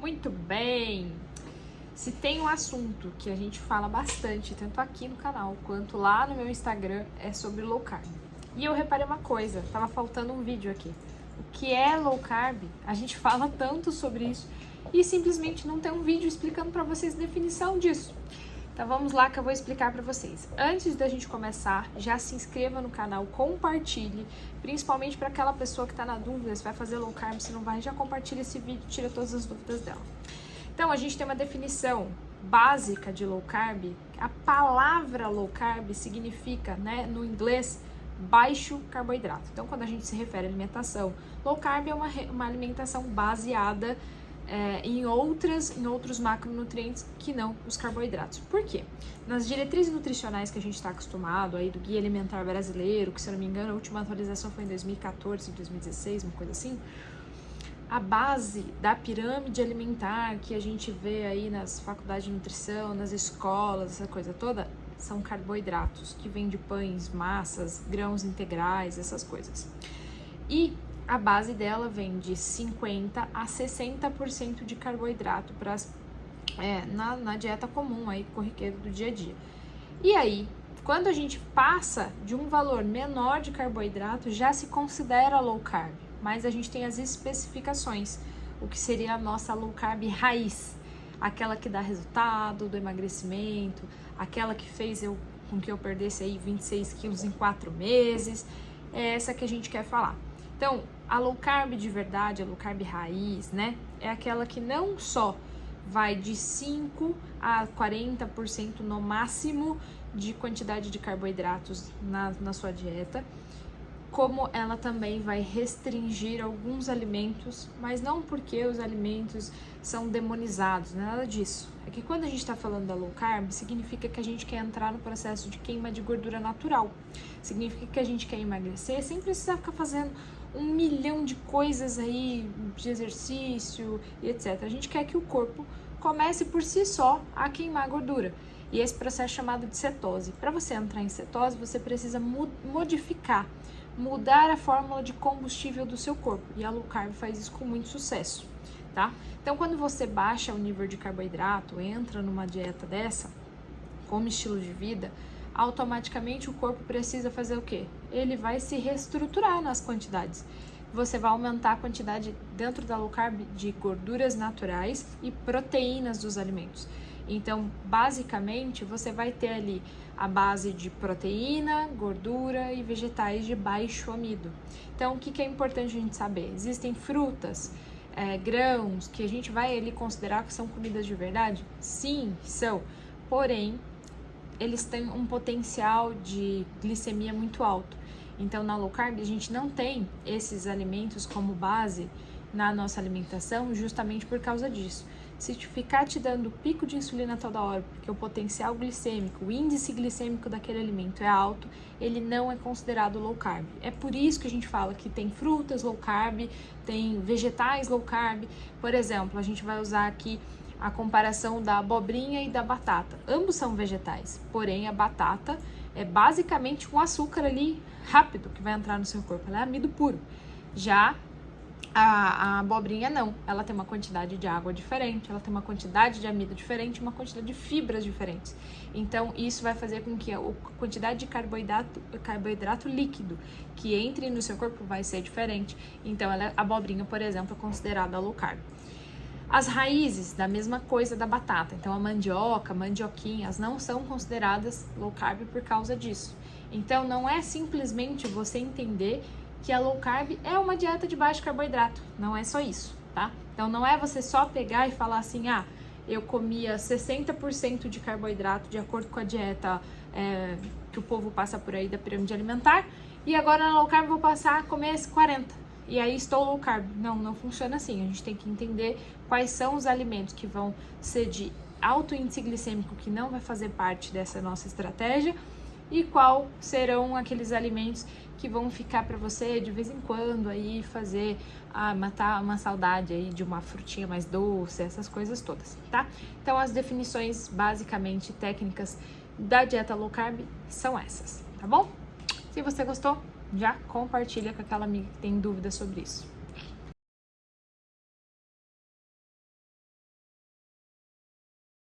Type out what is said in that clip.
Muito bem! Se tem um assunto que a gente fala bastante, tanto aqui no canal quanto lá no meu Instagram, é sobre low carb. E eu reparei uma coisa, tava faltando um vídeo aqui. O que é low carb? A gente fala tanto sobre isso e simplesmente não tem um vídeo explicando para vocês a definição disso. Então vamos lá que eu vou explicar para vocês. Antes da gente começar, já se inscreva no canal, compartilhe, principalmente para aquela pessoa que está na dúvida se vai fazer low carb, se não vai, já compartilha esse vídeo, tira todas as dúvidas dela. Então a gente tem uma definição básica de low carb. A palavra low carb significa, no inglês, baixo carboidrato. Então quando a gente se refere à alimentação, low carb é uma alimentação baseada em outros macronutrientes que não os carboidratos. Por quê? Nas diretrizes nutricionais que a gente está acostumado, aí do Guia Alimentar Brasileiro, que se eu não me engano a última atualização foi em 2014, 2016, uma coisa assim, a base da pirâmide alimentar que a gente vê aí nas faculdades de nutrição, nas escolas, essa coisa toda, são carboidratos, que vêm de pães, massas, grãos integrais, essas coisas. E a base dela vem de 50% a 60% de carboidrato na dieta comum, aí, corriqueira do dia a dia. E aí, quando a gente passa de um valor menor de carboidrato, já se considera low carb, mas a gente tem as especificações, o que seria a nossa low carb raiz, aquela que dá resultado do emagrecimento, aquela que fez com que eu perdesse aí 26 quilos em 4 meses, é essa que a gente quer falar. Então, a low carb de verdade, a low carb raiz, é aquela que não só vai de 5 a 40% no máximo de quantidade de carboidratos na sua dieta, como ela também vai restringir alguns alimentos, mas não porque os alimentos são demonizados, não é nada disso. É que quando a gente está falando da low carb, significa que a gente quer entrar no processo de queima de gordura natural. Significa que a gente quer emagrecer sem precisar ficar fazendo 1 milhão de coisas aí, de exercício e etc. A gente quer que o corpo comece por si só a queimar gordura. E esse processo é chamado de cetose. Para você entrar em cetose, você precisa mudar a fórmula de combustível do seu corpo. E a low carb faz isso com muito sucesso, tá? Então, quando você baixa o nível de carboidrato, entra numa dieta dessa, como estilo de vida, automaticamente o corpo precisa fazer o quê? Ele vai se reestruturar nas quantidades. Você vai aumentar a quantidade dentro da low carb de gorduras naturais e proteínas dos alimentos. Então, basicamente, você vai ter ali a base de proteína, gordura e vegetais de baixo amido. Então, o que é importante a gente saber? Existem frutas, grãos, que a gente vai ali considerar que são comidas de verdade? Sim, são. Porém, eles têm um potencial de glicemia muito alto. Então, na low carb, a gente não tem esses alimentos como base na nossa alimentação justamente por causa disso. Se ficar te dando pico de insulina toda hora, porque o potencial glicêmico, o índice glicêmico daquele alimento é alto, ele não é considerado low carb. É por isso que a gente fala que tem frutas low carb, tem vegetais low carb. Por exemplo, a gente vai usar aqui a comparação da abobrinha e da batata. Ambos são vegetais, porém a batata é basicamente um açúcar ali rápido que vai entrar no seu corpo, ela é amido puro. Já a abobrinha não, ela tem uma quantidade de água diferente, ela tem uma quantidade de amido diferente, uma quantidade de fibras diferentes. Então isso vai fazer com que a quantidade de carboidrato líquido que entre no seu corpo vai ser diferente. Então a abobrinha, por exemplo, é considerada low carb. As raízes, da mesma coisa da batata, então a mandioca, mandioquinhas, não são consideradas low carb por causa disso. Então não é simplesmente você entender que a low carb é uma dieta de baixo carboidrato, não é só isso, tá? Então não é você só pegar e falar assim, eu comia 60% de carboidrato de acordo com a dieta que o povo passa por aí da pirâmide alimentar, e agora na low carb vou passar a comer esse 40%. E aí estou low carb. Não funciona assim. A gente tem que entender quais são os alimentos que vão ser de alto índice glicêmico, que não vai fazer parte dessa nossa estratégia, e qual serão aqueles alimentos que vão ficar para você de vez em quando aí fazer, matar uma saudade aí de uma frutinha mais doce, essas coisas todas, tá? Então as definições basicamente técnicas da dieta low carb são essas, tá bom? Se você gostou, já compartilha com aquela amiga que tem dúvidas sobre isso.